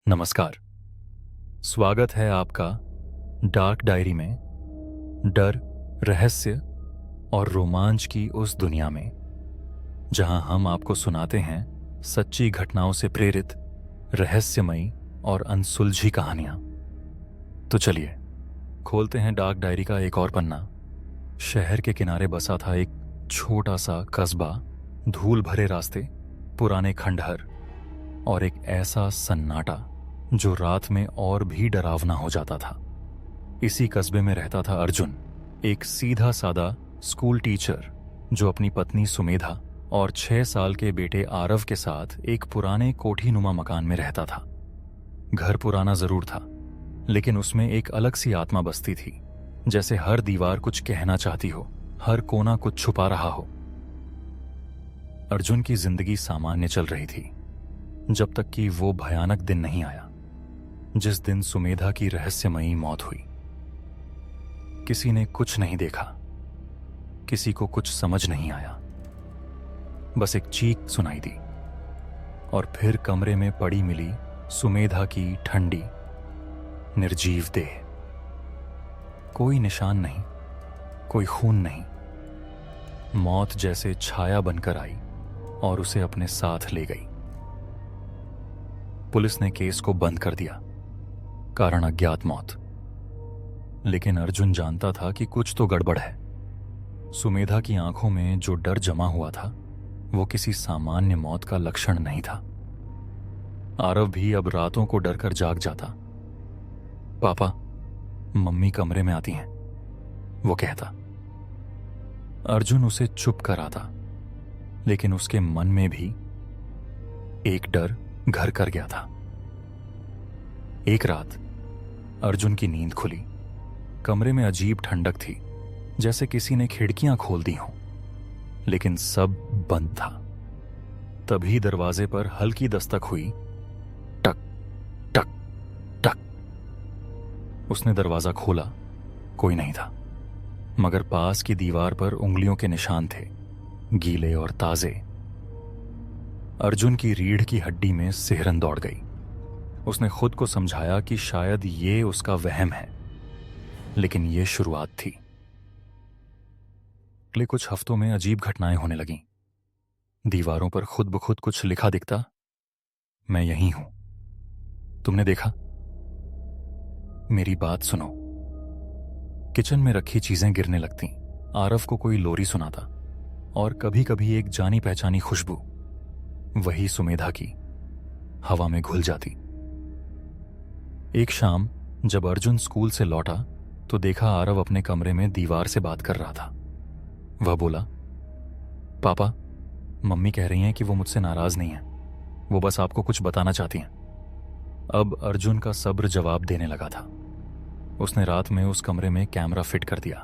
नमस्कार। स्वागत है आपका डार्क डायरी में। डर, रहस्य और रोमांच की उस दुनिया में जहां हम आपको सुनाते हैं सच्ची घटनाओं से प्रेरित रहस्यमयी और अनसुलझी कहानियां। तो चलिए खोलते हैं डार्क डायरी का एक और पन्ना। शहर के किनारे बसा था एक छोटा सा कस्बा, धूल भरे रास्ते, पुराने खंडहर और एक ऐसा सन्नाटा जो रात में और भी डरावना हो जाता था। इसी कस्बे में रहता था अर्जुन, एक सीधा सादा स्कूल टीचर जो अपनी पत्नी सुमेधा और 6 साल के बेटे आरव के साथ एक पुराने कोठीनुमा मकान में रहता था। घर पुराना जरूर था, लेकिन उसमें एक अलग सी आत्मा बसती थी, जैसे हर दीवार कुछ कहना चाहती हो, हर कोना कुछ छुपा रहा हो। अर्जुन की जिंदगी सामान्य चल रही थी, जब तक कि वो भयानक दिन नहीं आया जिस दिन सुमेधा की रहस्यमयी मौत हुई। किसी ने कुछ नहीं देखा, किसी को कुछ समझ नहीं आया, बस एक चीख सुनाई दी और फिर कमरे में पड़ी मिली सुमेधा की ठंडी निर्जीव देह। कोई निशान नहीं, कोई खून नहीं। मौत जैसे छाया बनकर आई और उसे अपने साथ ले गई। पुलिस ने केस को बंद कर दिया, कारण अज्ञात मौत। लेकिन अर्जुन जानता था कि कुछ तो गड़बड़ है। सुमेधा की आंखों में जो डर जमा हुआ था वो किसी सामान्य मौत का लक्षण नहीं था। आरव भी अब रातों को डरकर जाग जाता। पापा, मम्मी कमरे में आती हैं, वो कहता। अर्जुन उसे चुप कराता, लेकिन उसके मन में भी एक डर घर कर गया था। एक रात अर्जुन की नींद खुली। कमरे में अजीब ठंडक थी, जैसे किसी ने खिड़कियां खोल दी हों, लेकिन सब बंद था। तभी दरवाजे पर हल्की दस्तक हुई। टक टक टक। उसने दरवाजा खोला, कोई नहीं था, मगर पास की दीवार पर उंगलियों के निशान थे, गीले और ताजे। अर्जुन की रीढ़ की हड्डी में सिहरन दौड़ गई। उसने खुद को समझाया कि शायद ये उसका वहम है, लेकिन ये शुरुआत थी। अगले कुछ हफ्तों में अजीब घटनाएं होने लगीं। दीवारों पर खुद ब खुद कुछ लिखा दिखता। मैं यहीं हूं, तुमने देखा? मेरी बात सुनो। किचन में रखी चीजें गिरने लगती। आरव को कोई लोरी सुनाता और कभी कभी एक जानी पहचानी खुशबू, वही सुमेधा की, हवा में घुल जाती। एक शाम जब अर्जुन स्कूल से लौटा तो देखा आरव अपने कमरे में दीवार से बात कर रहा था। वह बोला, पापा, मम्मी कह रही हैं कि वो मुझसे नाराज नहीं है, वो बस आपको कुछ बताना चाहती हैं। अब अर्जुन का सब्र जवाब देने लगा था। उसने रात में उस कमरे में कैमरा फिट कर दिया।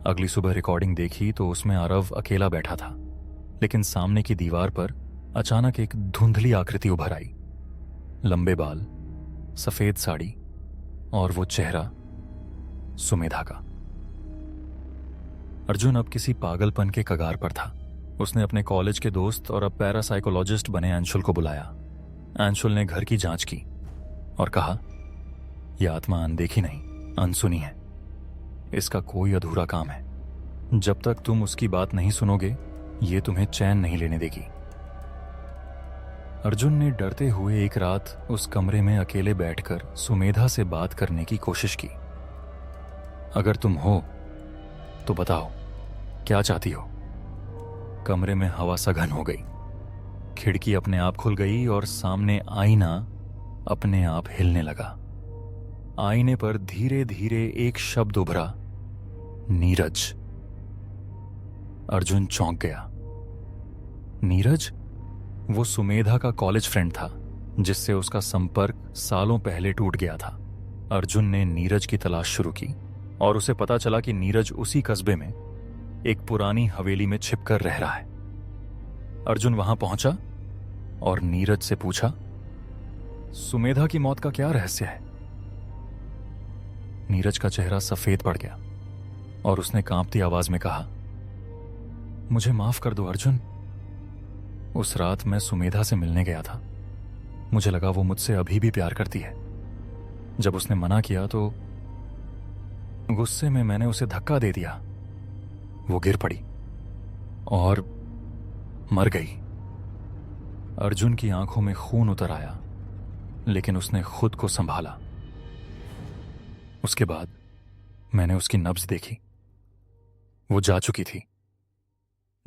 अगली सुबह रिकॉर्डिंग देखी तो उसमें आरव अकेला बैठा था, लेकिन सामने की दीवार पर अचानक एक धुंधली आकृति उभर आई। लंबे बाल, सफेद साड़ी और वो चेहरा सुमेधा का। अर्जुन अब किसी पागलपन के कगार पर था। उसने अपने कॉलेज के दोस्त और अब पैरासाइकोलॉजिस्ट बने अंशुल को बुलाया। अंशुल ने घर की जांच की और कहा, यह आत्मा अनदेखी नहीं, अनसुनी है। इसका कोई अधूरा काम है। जब तक तुम उसकी बात नहीं सुनोगे, ये तुम्हें चैन नहीं लेने देगी। अर्जुन ने डरते हुए एक रात उस कमरे में अकेले बैठकर सुमेधा से बात करने की कोशिश की। अगर तुम हो तो बताओ, क्या चाहती हो? कमरे में हवा सघन हो गई। खिड़की अपने आप खुल गई और सामने आईना अपने आप हिलने लगा। आईने पर धीरे धीरे एक शब्द उभरा, नीरज। अर्जुन चौंक गया। नीरज? वो सुमेधा का कॉलेज फ्रेंड था, जिससे उसका संपर्क सालों पहले टूट गया था। अर्जुन ने नीरज की तलाश शुरू की और उसे पता चला कि नीरज उसी कस्बे में एक पुरानी हवेली में छिपकर रह रहा है। अर्जुन वहां पहुंचा और नीरज से पूछा, सुमेधा की मौत का क्या रहस्य है? नीरज का चेहरा सफेद पड़ गया और उसने कांपती आवाज में कहा, मुझे माफ कर दो अर्जुन। उस रात मैं सुमेधा से मिलने गया था। मुझे लगा वो मुझसे अभी भी प्यार करती है। जब उसने मना किया तो गुस्से में मैंने उसे धक्का दे दिया। वो गिर पड़ी और मर गई। अर्जुन की आंखों में खून उतर आया, लेकिन उसने खुद को संभाला। उसके बाद मैंने उसकी नब्ज देखी। वो जा चुकी थी।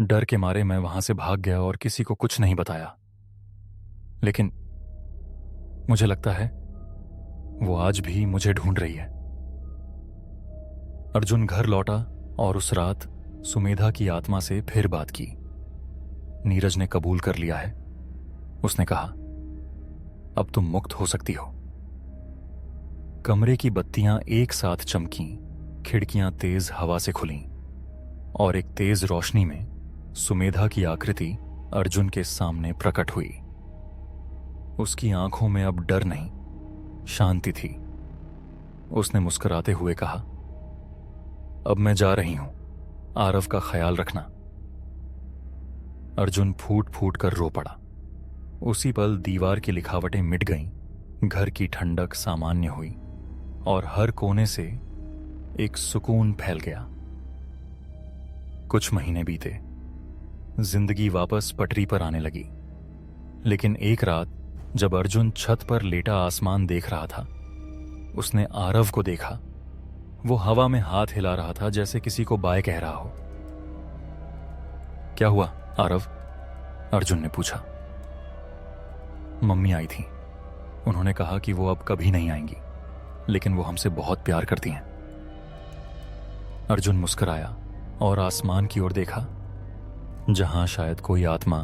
डर के मारे मैं वहां से भाग गया और किसी को कुछ नहीं बताया। लेकिन मुझे लगता है वो आज भी मुझे ढूंढ रही है। अर्जुन घर लौटा और उस रात सुमेधा की आत्मा से फिर बात की। नीरज ने कबूल कर लिया है। उसने कहा, अब तुम मुक्त हो सकती हो। कमरे की बत्तियां एक साथ चमकीं, खिड़कियां तेज हवा से खुलीं और एक तेज रोशनी में सुमेधा की आकृति अर्जुन के सामने प्रकट हुई। उसकी आंखों में अब डर नहीं, शांति थी। उसने मुस्कुराते हुए कहा, अब मैं जा रही हूं, आरव का ख्याल रखना। अर्जुन फूट फूट कर रो पड़ा। उसी पल दीवार की लिखावटें मिट गईं, घर की ठंडक सामान्य हुई और हर कोने से एक सुकून फैल गया। कुछ महीने बीते, जिंदगी वापस पटरी पर आने लगी। लेकिन एक रात जब अर्जुन छत पर लेटा आसमान देख रहा था, उसने आरव को देखा। वो हवा में हाथ हिला रहा था जैसे किसी को बाय कह रहा हो। क्या हुआ आरव? अर्जुन ने पूछा। मम्मी आई थी। उन्होंने कहा कि वो अब कभी नहीं आएंगी, लेकिन वो हमसे बहुत प्यार करती हैं। अर्जुन मुस्कुराया और आसमान की ओर देखा, जहां शायद कोई आत्मा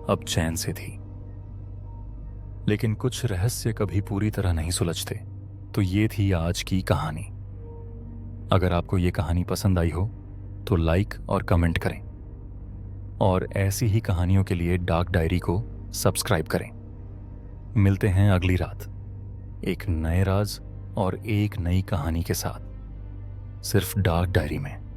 अब चैन से थी। लेकिन कुछ रहस्य कभी पूरी तरह नहीं सुलझते। तो ये थी आज की कहानी। अगर आपको ये कहानी पसंद आई हो तो लाइक और कमेंट करें, और ऐसी ही कहानियों के लिए डार्क डायरी को सब्सक्राइब करें। मिलते हैं अगली रात एक नए राज और एक नई कहानी के साथ, सिर्फ डार्क डायरी में।